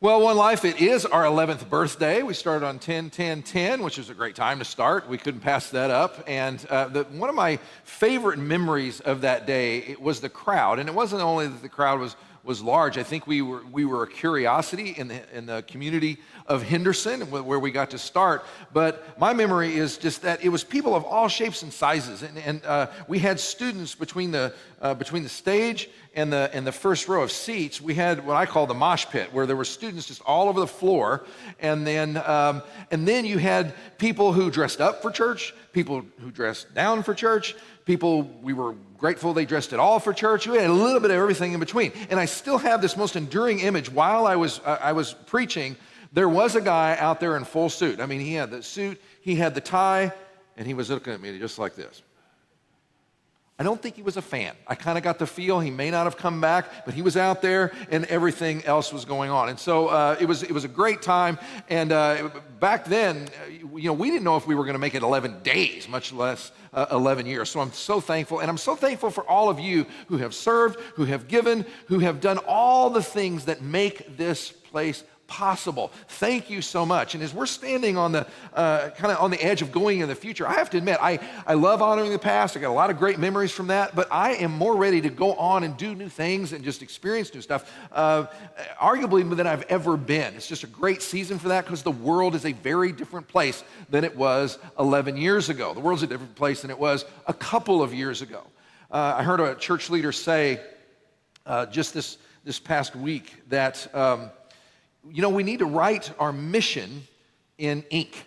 Well, One Life, it is our 11th birthday. We started on 10/10/10, which was a great time to start. We couldn't pass that up. And one of my favorite memories of that day, it was the crowd. And it wasn't only that the crowd was large. I think we were a curiosity in the community of Henderson, where we got to start. But my memory is just that it was people of all shapes and sizes, and we had students between the stage and the first row of seats. We had what I call the mosh pit, where there were students just all over the floor, and then you had people who dressed up for church, people who dressed down for church, people we were grateful they dressed it all for church. We had a little bit of everything in between. And I still have this most enduring image. While I was preaching, there was a guy out there in full suit. I mean, he had the suit, he had the tie, and he was looking at me just like this. I don't think he was a fan. I kind of got the feel he may not have come back, but he was out there and everything else was going on. And so it was a great time. And back then, we didn't know if we were going to make it 11 days, much less 11 years. So I'm so thankful. And I'm so thankful for all of you who have served, who have given, who have done all the things that make this place possible. Thank you so much. And as we're standing on the kind of on the edge of going in the future, I have to admit, I love honoring the past. I got a lot of great memories from that, but I am more ready to go on and do new things and just experience new stuff, arguably than I've ever been. It's just a great season for that because the world is a very different place than it was 11 years ago. The world's a different place than it was a couple of years ago. I heard a church leader say just this past week that we need to write our mission in ink.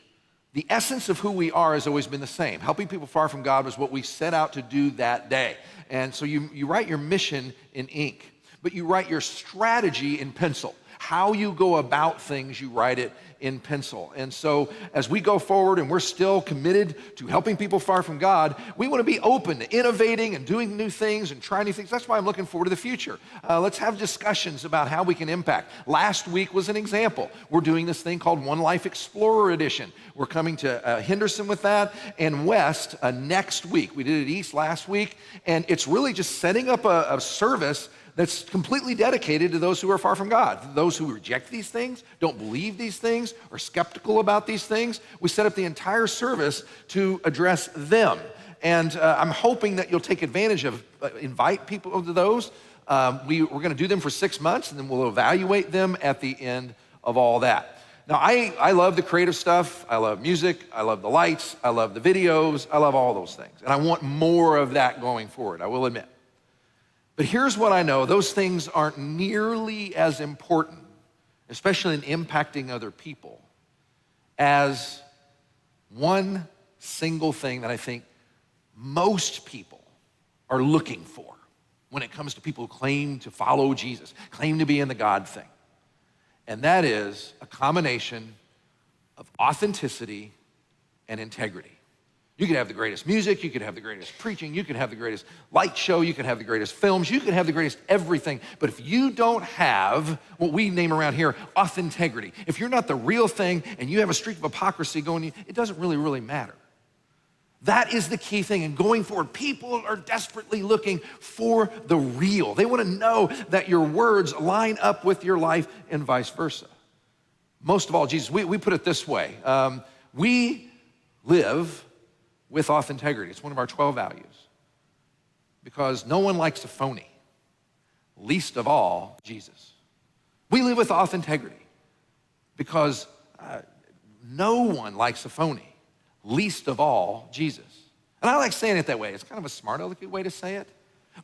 The essence of who we are has always been the same. Helping people far from God was what we set out to do that day. And so you write your mission in ink, but you write your strategy in pencil. How you go about things, you write it in pencil. And so as we go forward and we're still committed to helping people far from God, we want to be open to innovating and doing new things and trying new things. That's why I'm looking forward to the future. Let's have discussions about how we can impact. Last week was an example. We're doing this thing called One Life Explorer Edition. We're coming to Henderson with that, and West next week. We did it East last week, and it's really just setting up a service that's completely dedicated to those who are far from God, those who reject these things, don't believe these things, are skeptical about these things. We set up the entire service to address them. And I'm hoping that you'll take advantage of, invite people to those. We're gonna do them for 6 months, and then we'll evaluate them at the end of all that. Now, I love the creative stuff. I love music. I love the lights. I love the videos. I love all those things. And I want more of that going forward, I will admit. But here's what I know. Those things aren't nearly as important, especially in impacting other people, as one single thing that I think most people are looking for when it comes to people who claim to follow Jesus, claim to be in the God thing. And that is a combination of authenticity and integrity. You could have the greatest music, you could have the greatest preaching, you could have the greatest light show, you could have the greatest films, you could have the greatest everything. But if you don't have what we name around here authenticity, if you're not the real thing and you have a streak of hypocrisy going, it doesn't really matter. That is the key thing. And going forward, people are desperately looking for the real. They want to know that your words line up with your life and vice versa. Most of all, Jesus, we put it this way. We live with authenticity. It's one of our 12 values. Because no one likes a phony, least of all Jesus. We live with authenticity because no one likes a phony, least of all Jesus. And I like saying it that way. It's kind of a smart, elegant way to say it.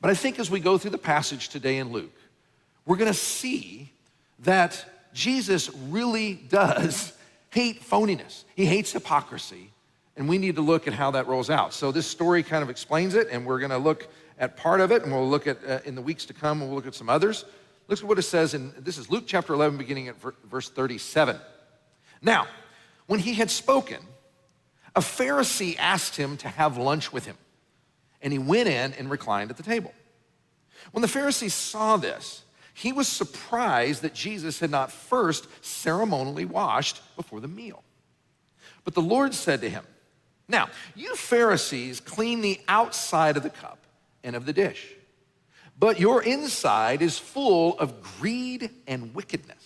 But I think as we go through the passage today in Luke, we're gonna see that Jesus really does hate phoniness. He hates hypocrisy. And we need to look at how that rolls out. So this story kind of explains it, and we're gonna look at part of it, and we'll look at, in the weeks to come, we'll look at some others. Look at what it says, this is Luke chapter 11, beginning at verse 37. Now, when he had spoken, a Pharisee asked him to have lunch with him, and he went in and reclined at the table. When the Pharisee saw this, he was surprised that Jesus had not first ceremonially washed before the meal. But the Lord said to him, "Now, you Pharisees clean the outside of the cup and of the dish, but your inside is full of greed and wickedness.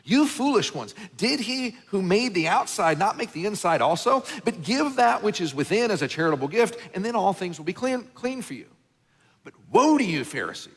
You foolish ones, did he who made the outside not make the inside also? But give that which is within as a charitable gift, and then all things will be clean for you. But woe to you, Pharisees,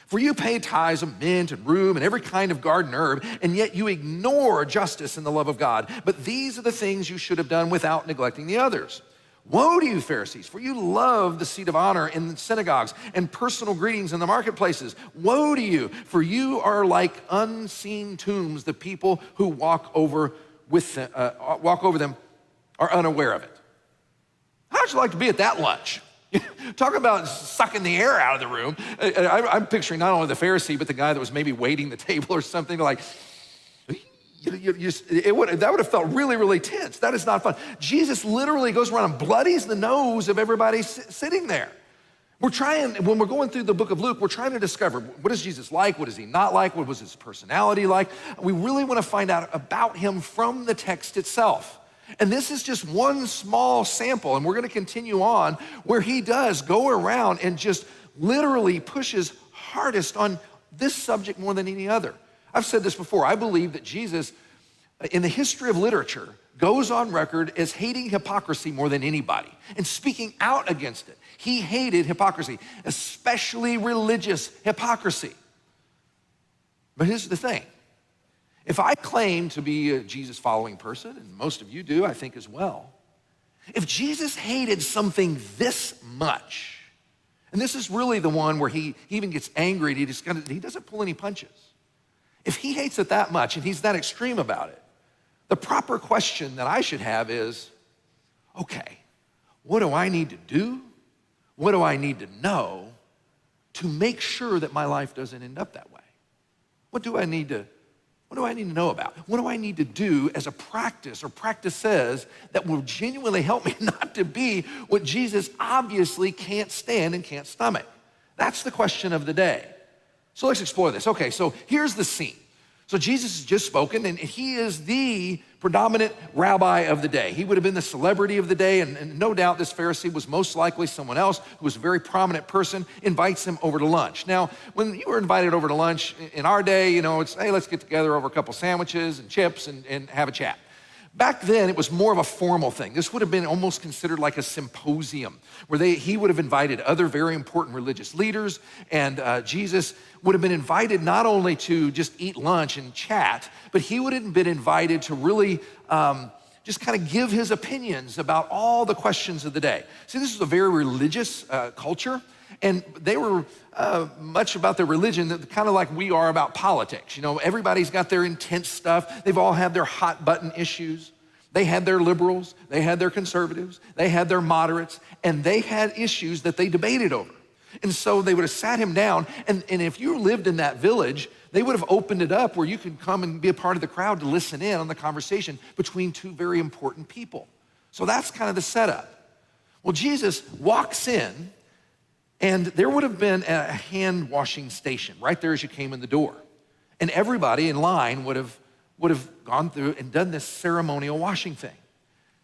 for you pay tithes of mint and rue and every kind of garden herb, and yet you ignore justice and the love of God. But these are the things you should have done without neglecting the others. Woe to you, Pharisees, for you love the seat of honor in the synagogues and personal greetings in the marketplaces. Woe to you, for you are like unseen tombs. The people who walk over them are unaware of it. How'd you like to be at that lunch? Talk about sucking the air out of the room. I'm picturing not only the Pharisee, but the guy that was maybe waiting the table or something, like, that would have felt really, really tense. That is not fun. Jesus literally goes around and bloodies the nose of everybody sitting there. When we're going through the book of Luke, we're trying to discover, what is Jesus like? What is he not like? What was his personality like? We really want to find out about him from the text itself. And this is just one small sample, and we're going to continue on where he does go around and just literally pushes hardest on this subject more than any other. I've said this before. I believe that Jesus, in the history of literature, goes on record as hating hypocrisy more than anybody and speaking out against it. He hated hypocrisy, especially religious hypocrisy. But here's the thing. If I claim to be a Jesus-following person, and most of you do, I think as well, if Jesus hated something this much, and this is really the one where he even gets angry and he doesn't pull any punches. If he hates it that much and he's that extreme about it, the proper question that I should have is, okay, what do I need to do? What do I need to know to make sure that my life doesn't end up that way? What do I need to know about? What do I need to do as a practice or practices that will genuinely help me not to be what Jesus obviously can't stand and can't stomach? That's the question of the day. So let's explore this. Okay, so here's the scene. So Jesus has just spoken, and he is the predominant rabbi of the day. He would have been the celebrity of the day, and no doubt this Pharisee was most likely someone else who was a very prominent person, invites him over to lunch. Now, when you were invited over to lunch in our day, it's, hey, let's get together over a couple sandwiches and chips and have a chat. Back then, it was more of a formal thing. This would have been almost considered like a symposium where he would have invited other very important religious leaders, and Jesus would have been invited not only to just eat lunch and chat, but he would have been invited to really just kind of give his opinions about all the questions of the day. See, this is a very religious culture, and they were much about their religion, kind of like we are about politics. Everybody's got their intense stuff. They've all had their hot button issues. They had their liberals, they had their conservatives, they had their moderates, and they had issues that they debated over. And so they would have sat him down, and if you lived in that village, they would have opened it up where you could come and be a part of the crowd to listen in on the conversation between two very important people. So that's kind of the setup. Well, Jesus walks in, and there would have been a hand washing station right there as you came in the door. And everybody in line would have gone through and done this ceremonial washing thing.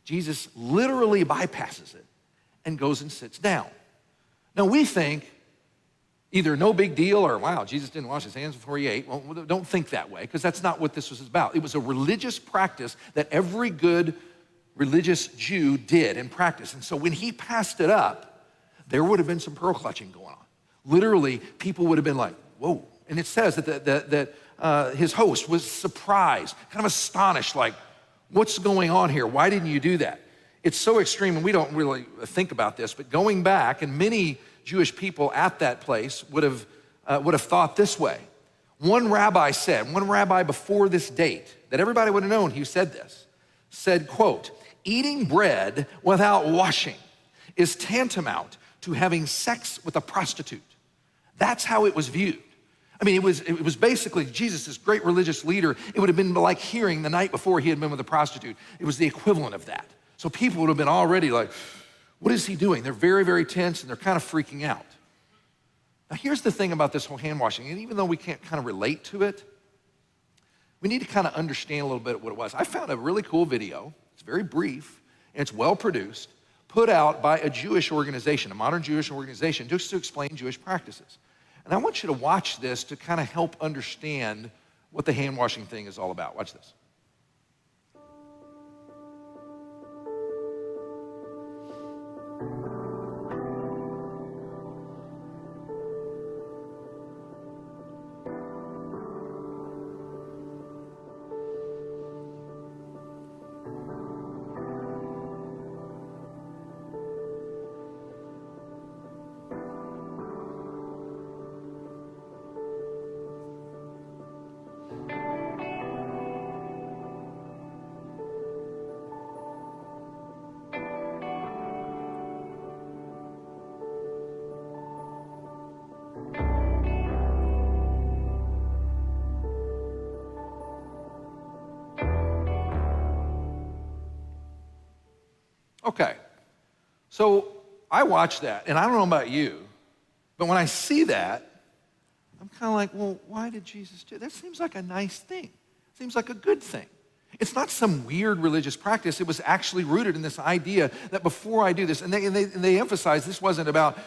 Jesus literally bypasses it and goes and sits down. Now we think either no big deal or, wow, Jesus didn't wash his hands before he ate. Well, don't think that way, because that's not what this was about. It was a religious practice that every good religious Jew did and practiced. And so when he passed it up, there would have been some pearl clutching going on. Literally, people would have been like, whoa. And it says that his host was surprised, kind of astonished, like, what's going on here? Why didn't you do that? It's so extreme, and we don't really think about this, but going back, and many Jewish people at that place would have thought this way. One rabbi before this date, that everybody would have known he said this, said, quote, eating bread without washing is tantamount to having sex with a prostitute. That's how it was viewed. I mean, it was basically Jesus, this great religious leader, it would have been like hearing the night before he had been with a prostitute. It was the equivalent of that. So people would have been already like, what is he doing? They're very, very tense, and they're kind of freaking out. Now, here's the thing about this whole hand washing, and even though we can't kind of relate to it, we need to kind of understand a little bit what it was. I found a really cool video. It's very brief, and it's well-produced, put out by a Jewish organization, a modern Jewish organization, just to explain Jewish practices. And I want you to watch this to kind of help understand what the hand washing thing is all about. Watch this. Okay, so I watch that, and I don't know about you, but when I see that, I'm kind of like, well, why did Jesus do that? That seems like a nice thing. Seems like a good thing. It's not some weird religious practice. It was actually rooted in this idea that before I do this, and they emphasize this wasn't about,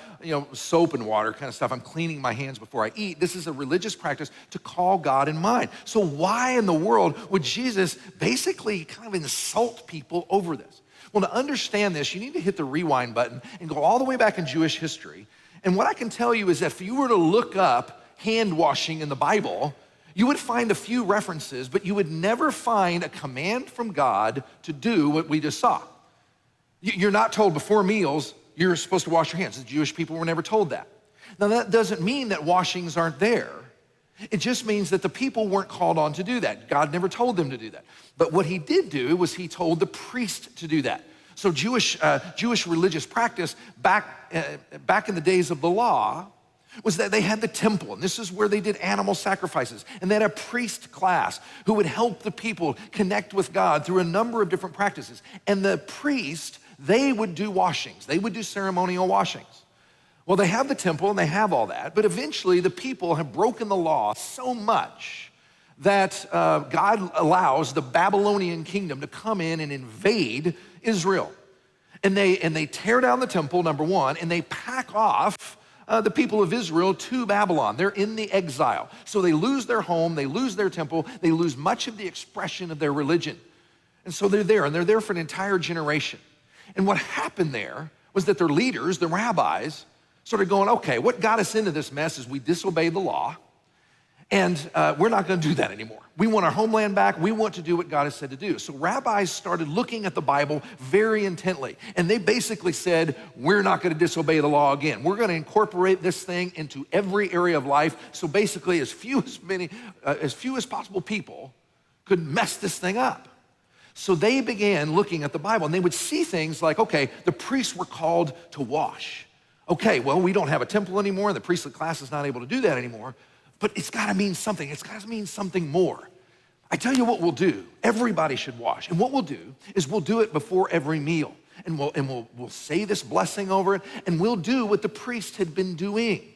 soap and water kind of stuff. I'm cleaning my hands before I eat. This is a religious practice to call God in mind. So why in the world would Jesus basically kind of insult people over this? Well, to understand this, you need to hit the rewind button and go all the way back in Jewish history. And what I can tell you is that if you were to look up hand washing in the Bible, you would find a few references, but you would never find a command from God to do what we just saw. You're not told before meals, you're supposed to wash your hands. The Jewish people were never told that. Now, that doesn't mean that washings aren't there. It just means that the people weren't called on to do that. God never told them to do that. But what he did do was he told the priest to do that. So Jewish religious practice back in the days of the law was that they had the temple, and this is where they did animal sacrifices. And they had a priest class who would help the people connect with God through a number of different practices. And the priest, they would do washings. They would do ceremonial washings. Well, they have the temple and they have all that, but eventually the people have broken the law so much that God allows the Babylonian kingdom to come in and invade Israel. And they tear down the temple, number one, and they pack off the people of Israel to Babylon. They're in the exile. So they lose their home, they lose their temple, they lose much of the expression of their religion. And so they're there for an entire generation. And what happened there was that their leaders, the rabbis, started going, okay, what got us into this mess is we disobeyed the law, and we're not gonna do that anymore. We want our homeland back. We want to do what God has said to do. So rabbis started looking at the Bible very intently, and they basically said, we're not gonna disobey the law again. We're gonna incorporate this thing into every area of life, so basically as few as possible people could mess this thing up. So they began looking at the Bible, and they would see things like, okay, the priests were called to wash. Okay, well, we don't have a temple anymore. The priestly class is not able to do that anymore, but it's gotta mean something. It's gotta mean something more. I tell you what we'll do. Everybody should wash. And what we'll do is we'll do it before every meal. And we'll say this blessing over it, and we'll do what the priest had been doing.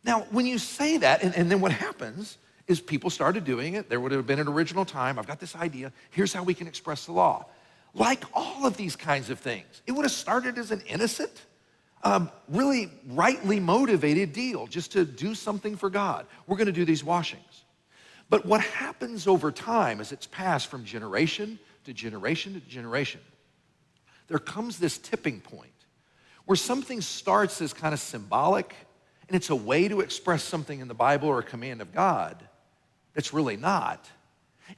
Now, when you say that, and then what happens is people started doing it. There would have been an original time. I've got this idea. Here's how we can express the law. Like all of these kinds of things, it would have started as an innocent, really rightly motivated deal just to do something for God. We're gonna do these washings. But what happens over time as it's passed from generation to generation to generation, there comes this tipping point where something starts as kind of symbolic, and it's a way to express something in the Bible or a command of God that's really not.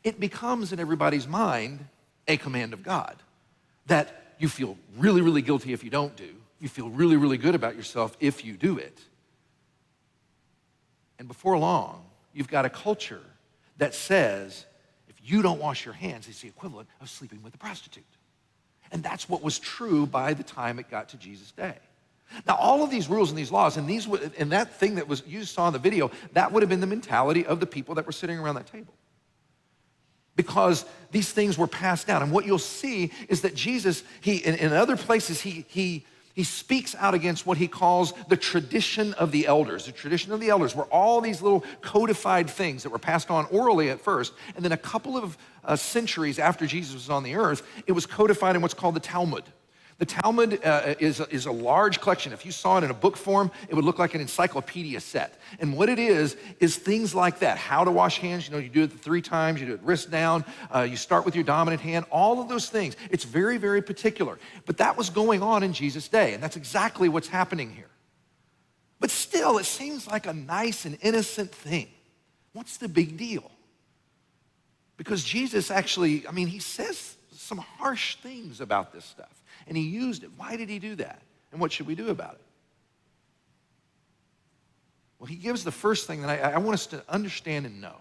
It becomes in everybody's mind a command of God that you feel really, really guilty if you don't do. You feel really, really good about yourself if you do it. And before long, you've got a culture that says, if you don't wash your hands, it's the equivalent of sleeping with a prostitute. And that's what was true by the time it got to Jesus' day. Now, all of these rules and these laws, and that thing that you saw in the video, that would have been the mentality of the people that were sitting around that table. Because these things were passed down. And what you'll see is that Jesus, in other places, he speaks out against what he calls the tradition of the elders. The tradition of the elders were all these little codified things that were passed on orally at first, and then a couple of centuries after Jesus was on the earth, it was codified in what's called the Talmud. The Talmud is a large collection. If you saw it in a book form, it would look like an encyclopedia set. And what it is things like that. How to wash hands, you do it 3 times, you do it wrist down, you start with your dominant hand, all of those things. It's very, very particular. But that was going on in Jesus' day, and that's exactly what's happening here. But still, it seems like a nice and innocent thing. What's the big deal? Because Jesus actually, he says some harsh things about this stuff. And he used it. Why did he do that? And what should we do about it? Well, he gives the first thing that I want us to understand and know.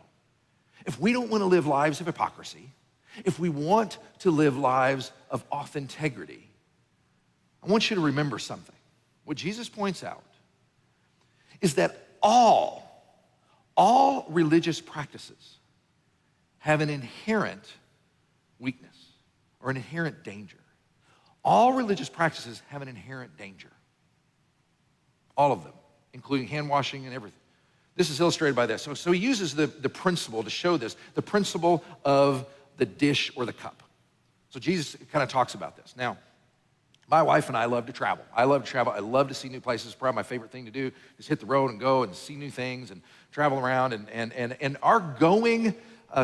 If we don't want to live lives of hypocrisy, if we want to live lives of authenticity, I want you to remember something. What Jesus points out is that all religious practices have an inherent weakness or an inherent danger. All religious practices have an inherent danger. All of them, including hand washing and everything. This is illustrated by this. So he uses the principle to show this, the principle of the dish or the cup. So Jesus kind of talks about this. Now, my wife and I love to travel. I love to travel. I love to see new places. Probably my favorite thing to do is hit the road and go and see new things and travel around. And our going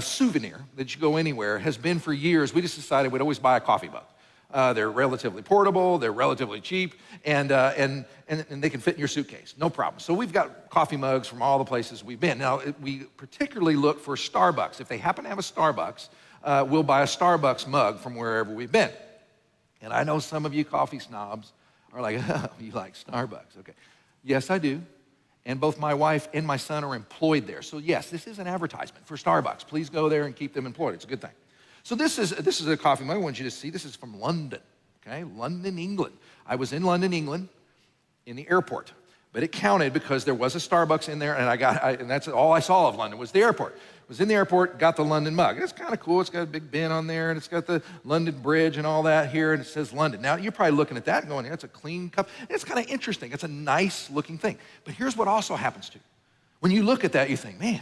souvenir that you go anywhere has been for years. We just decided we'd always buy a coffee mug. They're relatively portable, they're relatively cheap, and they can fit in your suitcase, no problem. So we've got coffee mugs from all the places we've been. Now, we particularly look for Starbucks. If they happen to have a Starbucks, we'll buy a Starbucks mug from wherever we've been. And I know some of you coffee snobs are like, oh, you like Starbucks, okay. Yes, I do. And both my wife and my son are employed there. So yes, this is an advertisement for Starbucks. Please go there and keep them employed. It's a good thing. So this is a coffee mug I want you to see. This is from London, okay? London, England. I was in London, England, in the airport, but it counted because there was a Starbucks in there, and that's all I saw of London was the airport. I was in the airport, got the London mug. It's kind of cool. It's got a big bin on there, and it's got the London Bridge and all that here, and it says London. Now, you're probably looking at that and going, that's a clean cup. It's kind of interesting. It's a nice-looking thing. But here's what also happens to you. When you look at that, you think, man,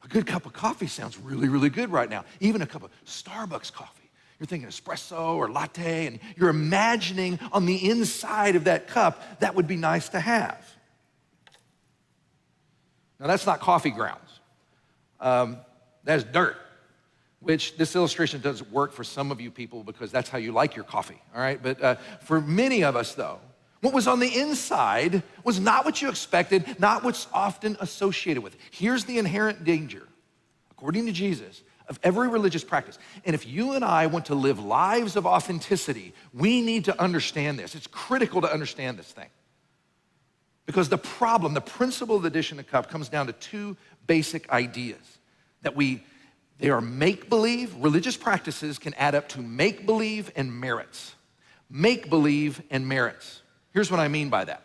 a good cup of coffee sounds really, really good right now. Even a cup of Starbucks coffee. You're thinking espresso or latte, and you're imagining on the inside of that cup, that would be nice to have. Now, that's not coffee grounds. That's dirt, which this illustration doesn't work for some of you people because that's how you like your coffee, all right? But for many of us, though, what was on the inside was not what you expected, not what's often associated with it. Here's the inherent danger, according to Jesus, of every religious practice. And if you and I want to live lives of authenticity, we need to understand this. It's critical to understand this thing. Because the principle of the dish and the cup comes down to 2 basic ideas. They are make-believe. Religious practices can add up to make-believe and merits. Make-believe and merits. Here's what I mean by that.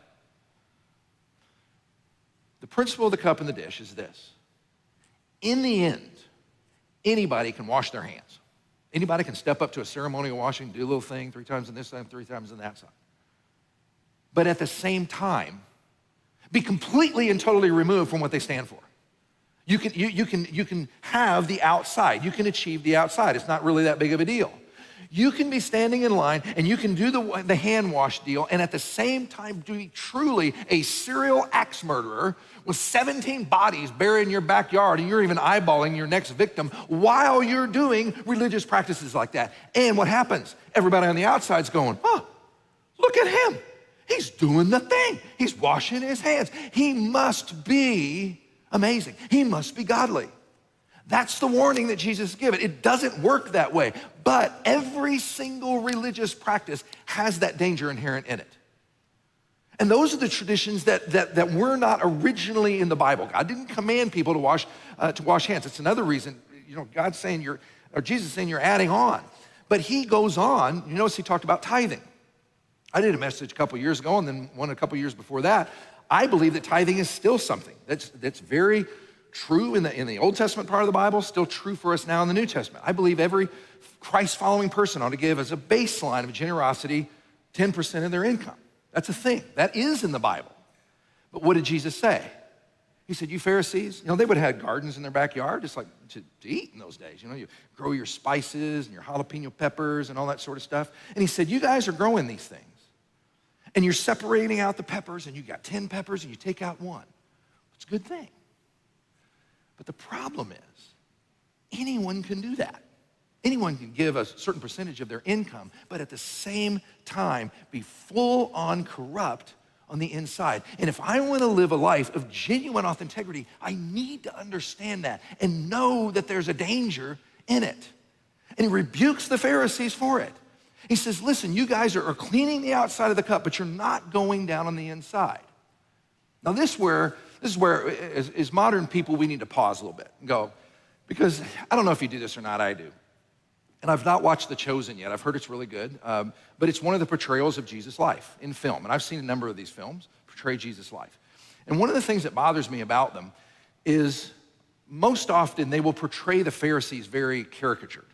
The principle of the cup and the dish is this. In the end, anybody can wash their hands. Anybody can step up to a ceremonial washing, do a little thing 3 times on this side, 3 times on that side. But at the same time, be completely and totally removed from what they stand for. You can have the outside. You can achieve the outside. It's not really that big of a deal. You can be standing in line and you can do the hand wash deal and at the same time be truly a serial axe murderer with 17 bodies buried in your backyard and you're even eyeballing your next victim while you're doing religious practices like that. And what happens? Everybody on the outside's going, oh, look at him. He's doing the thing. He's washing his hands. He must be amazing. He must be godly. That's the warning that Jesus given. It doesn't work that way, but every single religious practice has that danger inherent in it. And those are the traditions that were not originally in the Bible. God didn't command people to wash hands. It's another reason, God's saying Jesus is saying you're adding on. But he goes on, you notice he talked about tithing. I did a message a couple years ago and then one a couple years before that. I believe that tithing is still something that's very true in the Old Testament part of the Bible, still true for us now in the New Testament. I believe every Christ-following person ought to give as a baseline of generosity 10% of their income. That's a thing. That is in the Bible. But what did Jesus say? He said, you Pharisees, they would have had gardens in their backyard just like to eat in those days. You grow your spices and your jalapeno peppers and all that sort of stuff. And he said, you guys are growing these things. And you're separating out the peppers, and you got 10 peppers and you take out one. It's a good thing. But the problem is, anyone can do that. Anyone can give a certain percentage of their income, but at the same time be full on corrupt on the inside. And if I want to live a life of genuine authenticity, I need to understand that and know that there's a danger in it. And he rebukes the Pharisees for it. He says, listen, you guys are cleaning the outside of the cup, but you're not going down on the inside. Now this is where as modern people, we need to pause a little bit and go, because I don't know if you do this or not, I do. And I've not watched The Chosen yet. I've heard it's really good, but it's one of the portrayals of Jesus' life in film. And I've seen a number of these films portray Jesus' life. And one of the things that bothers me about them is most often they will portray the Pharisees very caricatured.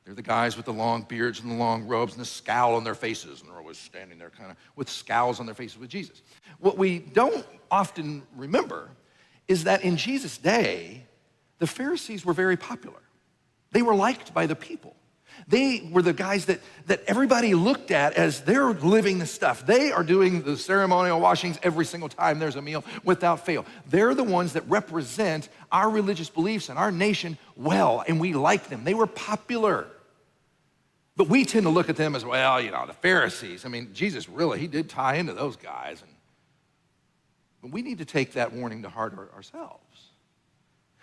They're the guys with the long beards and the long robes and the scowl on their faces, and they're always standing there kind of with scowls on their faces with Jesus. What we don't often remember is that in Jesus' day, the Pharisees were very popular. They were liked by the people. They were the guys that everybody looked at as they're living the stuff. They are doing the ceremonial washings every single time there's a meal without fail. They're the ones that represent our religious beliefs and our nation well, and we like them. They were popular. But we tend to look at them as, well, the Pharisees. I mean, Jesus really, he did tie into those guys. But we need to take that warning to heart ourselves.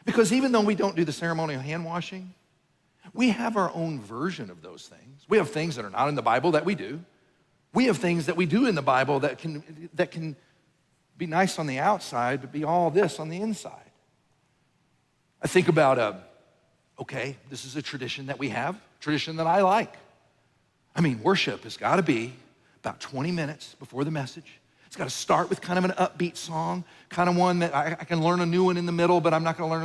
Because even though we don't do the ceremonial hand washing, we have our own version of those things. We have things that are not in the Bible that we do. We have things that we do in the Bible that can be nice on the outside, but be all this on the inside. I think about, okay, this is a tradition that we have, tradition that I like. I mean, worship has got to be about 20 minutes before the message. It's got to start with kind of an upbeat song, kind of one that I can learn a new one in the middle, but I'm not going to learn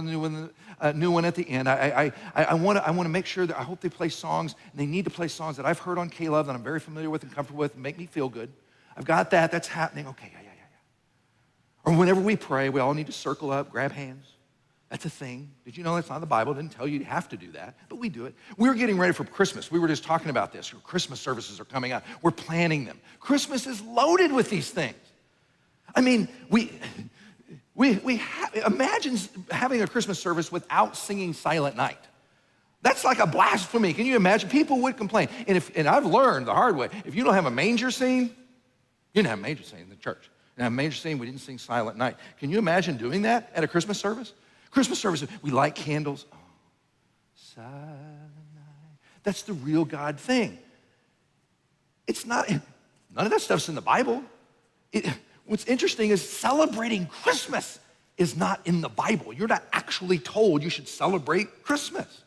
a new one at the end. I want to make sure that I hope they play songs, and they need to play songs that I've heard on K-Love that I'm very familiar with and comfortable with and make me feel good. I've got that. That's happening. Okay, yeah. Or whenever we pray, we all need to circle up, grab hands. That's a thing. Did you know that's not in the Bible? It didn't tell you have to do that, but we do it. We're getting ready for Christmas. We were just talking about this. Christmas services are coming out. We're planning them. Christmas is loaded with these things. I mean, imagine having a Christmas service without singing Silent Night. That's like a blasphemy. Can you imagine? People would complain. And I've learned the hard way, if you don't have a manger scene, you didn't have a manger scene in the church. You didn't have a manger scene, we didn't sing Silent Night. Can you imagine doing that at a Christmas service? Christmas service, we light candles. Oh, Silent Night. That's the real God thing. It's not, none of that stuff's in the Bible. What's interesting is celebrating Christmas is not in the Bible. You're not actually told you should celebrate Christmas.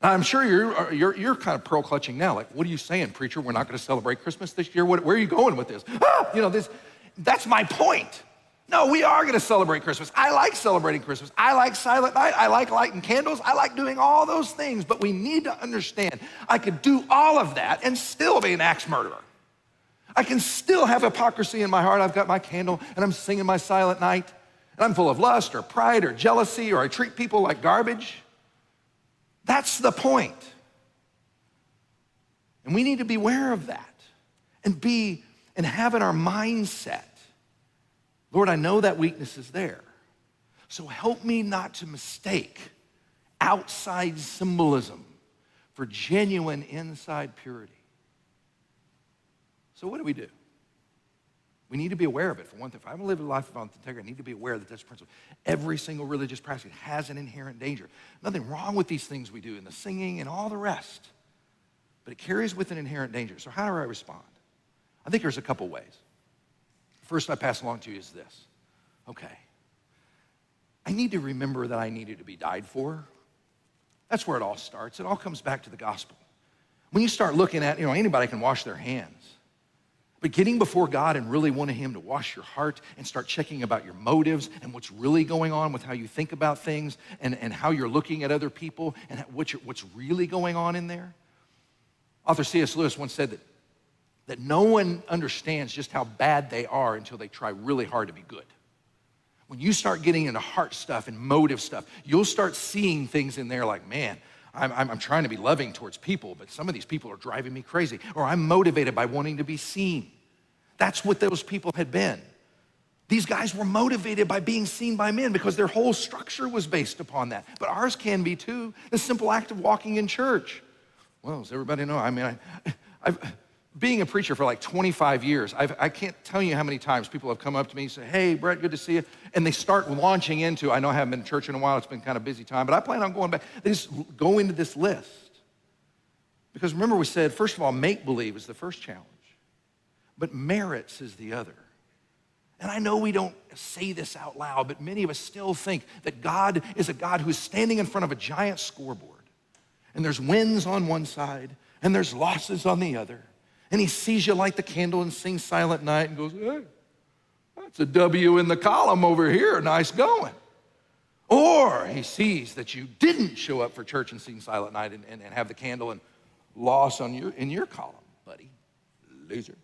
Now, I'm sure you're kind of pearl clutching now. Like, what are you saying, preacher? We're not going to celebrate Christmas this year? Where are you going with this? That's my point. No, we are going to celebrate Christmas. I like celebrating Christmas. I like Silent Night. I like lighting candles. I like doing all those things. But we need to understand I could do all of that and still be an axe murderer. I can still have hypocrisy in my heart. I've got my candle and I'm singing my Silent Night. And I'm full of lust or pride or jealousy, or I treat people like garbage. That's the point. And we need to be aware of that and have in our mindset, Lord, I know that weakness is there. So help me not to mistake outside symbolism for genuine inside purity. So what do? We need to be aware of it. For one thing, if I want to live a life of integrity, I need to be aware that that's a principle. Every single religious practice has an inherent danger. Nothing wrong with these things we do in the singing and all the rest, but it carries with an inherent danger. So how do I respond? I think there's a couple ways. First I pass along to you is this. Okay, I need to remember that I needed to be died for. That's where it all starts. It all comes back to the gospel. When you start looking at, anybody can wash their hands. But getting before God and really wanting him to wash your heart and start checking about your motives and what's really going on with how you think about things and how you're looking at other people and what's really going on in there. Author C.S. Lewis once said that no one understands just how bad they are until they try really hard to be good. When you start getting into heart stuff and motive stuff, you'll start seeing things in there like, man, I'm trying to be loving towards people, but some of these people are driving me crazy. Or I'm motivated by wanting to be seen. That's what those people had been. These guys were motivated by being seen by men because their whole structure was based upon that. But ours can be too. The simple act of walking in church. Well, does everybody know? I mean, being a preacher for like 25 years, I can't tell you how many times people have come up to me and say, hey, Brett, good to see you. And they start launching into, I know I haven't been to church in a while, it's been kind of a busy time, but I plan on going back. They just go into this list. Because remember we said, first of all, make-believe is the first challenge, but merits is the other. And I know we don't say this out loud, but many of us still think that God is a God who's standing in front of a giant scoreboard. And there's wins on one side, and there's losses on the other. And he sees you light the candle and sing Silent Night and goes, hey, that's a W in the column over here, nice going. Or he sees that you didn't show up for church and sing Silent Night and have the candle and loss on in your column, buddy, loser.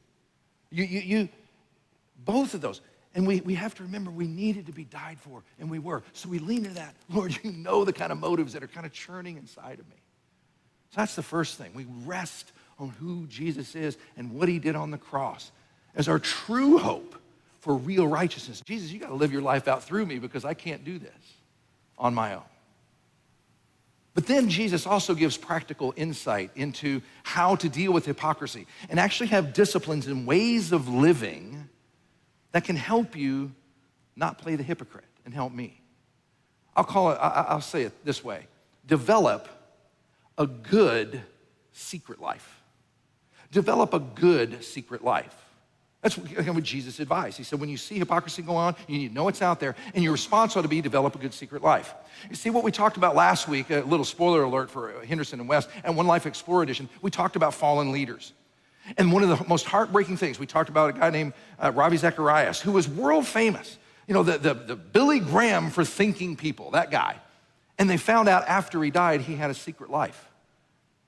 You both of those. And we have to remember we needed to be died for, and we were. So we lean into that. Lord, you know the kind of motives that are kind of churning inside of me. So that's the first thing. We rest on who Jesus is and what he did on the cross as our true hope for real righteousness. Jesus, you got to live your life out through me because I can't do this on my own. But then Jesus also gives practical insight into how to deal with hypocrisy and actually have disciplines and ways of living that can help you not play the hypocrite and help me. I'll say it this way. Develop a good secret life. Develop a good secret life. That's what Jesus advised. He said, when you see hypocrisy go on, you need to know it's out there, and your response ought to be develop a good secret life. You see what we talked about last week, a little spoiler alert for Henderson and West, and One Life Explorer Edition, we talked about fallen leaders. And one of the most heartbreaking things, we talked about a guy named Ravi Zacharias, who was world famous. You know, the Billy Graham for thinking people, that guy. And they found out after he died, he had a secret life.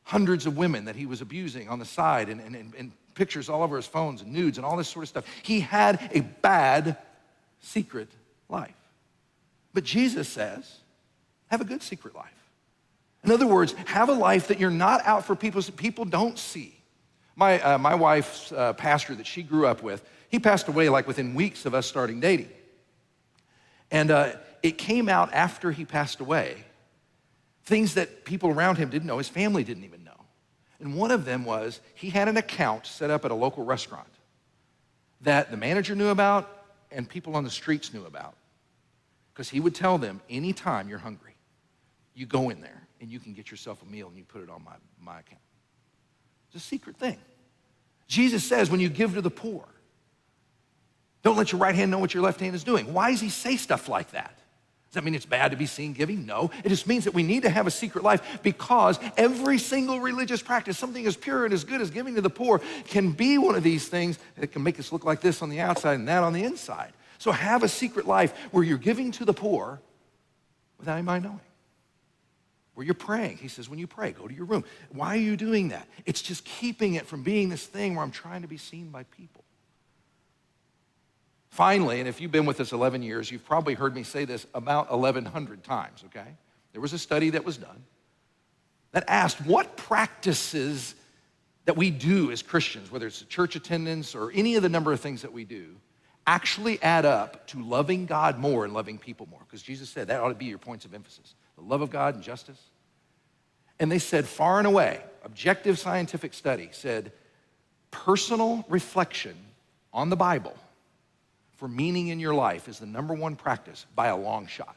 Hundreds of women that he was abusing on the side and pictures all over his phones and nudes and all this sort of stuff. He had a bad secret life. But Jesus says, have a good secret life. In other words, have a life that you're not out for people so people don't see. My wife's pastor that she grew up with, he passed away like within weeks of us starting dating. And it came out after he passed away, things that people around him didn't know, his family didn't even know. And one of them was he had an account set up at a local restaurant that the manager knew about and people on the streets knew about. Because he would tell them, anytime you're hungry, you go in there and you can get yourself a meal and you put it on my account. It's a secret thing. Jesus says when you give to the poor, don't let your right hand know what your left hand is doing. Why does he say stuff like that? Does that mean it's bad to be seen giving? No. It just means that we need to have a secret life because every single religious practice, something as pure and as good as giving to the poor, can be one of these things that can make us look like this on the outside and that on the inside. So have a secret life where you're giving to the poor without anybody knowing. Where you're praying. He says, when you pray, go to your room. Why are you doing that? It's just keeping it from being this thing where I'm trying to be seen by people. Finally, and if you've been with us 11 years, you've probably heard me say this about 1,100 times, okay? There was a study that was done that asked what practices that we do as Christians, whether it's church attendance or any of the number of things that we do, actually add up to loving God more and loving people more. Because Jesus said that ought to be your points of emphasis. The love of God and justice. And they said far and away, objective scientific study said personal reflection on the Bible for meaning in your life is the number one practice by a long shot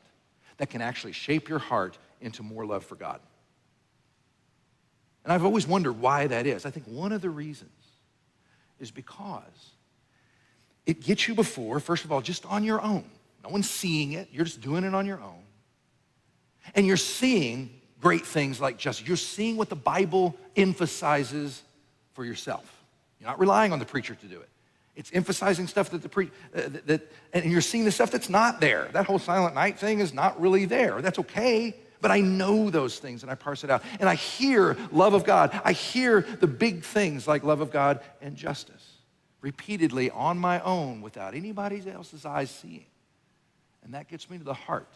that can actually shape your heart into more love for God. And I've always wondered why that is. I think one of the reasons is because it gets you before, first of all, just on your own. No one's seeing it. You're just doing it on your own. And you're seeing great things like justice. You're seeing what the Bible emphasizes for yourself. You're not relying on the preacher to do it. It's emphasizing stuff that and you're seeing the stuff that's not there. That whole Silent Night thing is not really there. That's okay, but I know those things and I parse it out. And I hear love of God. I hear the big things like love of God and justice repeatedly on my own without anybody else's eyes seeing. And that gets me to the heart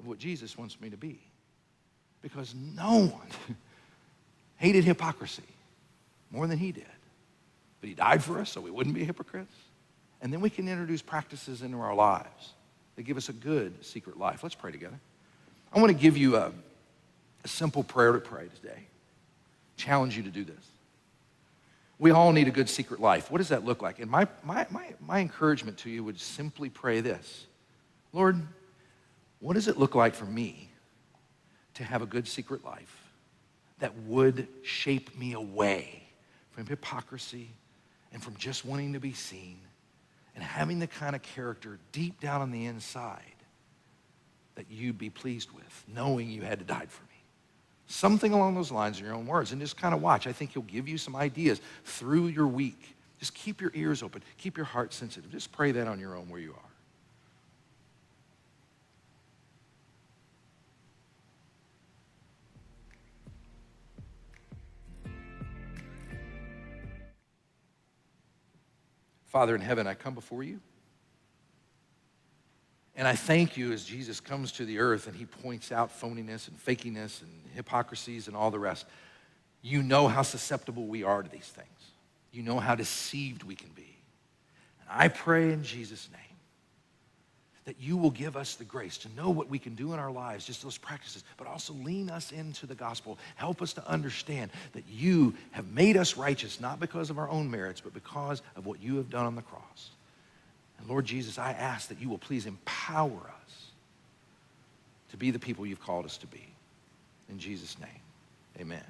of what Jesus wants me to be. Because no one hated hypocrisy more than he did. But he died for us so we wouldn't be hypocrites. And then we can introduce practices into our lives that give us a good secret life. Let's pray together. I want to give you a simple prayer to pray today. Challenge you to do this. We all need a good secret life. What does that look like? And my encouragement to you would simply pray this. Lord, what does it look like for me to have a good secret life that would shape me away from hypocrisy and from just wanting to be seen and having the kind of character deep down on the inside that you'd be pleased with, knowing you had to die for me? Something along those lines in your own words, and just kind of watch. I think he'll give you some ideas through your week. Just keep your ears open. Keep your heart sensitive. Just pray that on your own where you are. Father in heaven, I come before you. And I thank you as Jesus comes to the earth and he points out phoniness and fakiness and hypocrisies and all the rest. You know how susceptible we are to these things. You know how deceived we can be. And I pray in Jesus' name that you will give us the grace to know what we can do in our lives, just those practices, but also lean us into the gospel. Help us to understand that you have made us righteous, not because of our own merits, but because of what you have done on the cross. And Lord Jesus, I ask that you will please empower us to be the people you've called us to be. In Jesus' name, amen.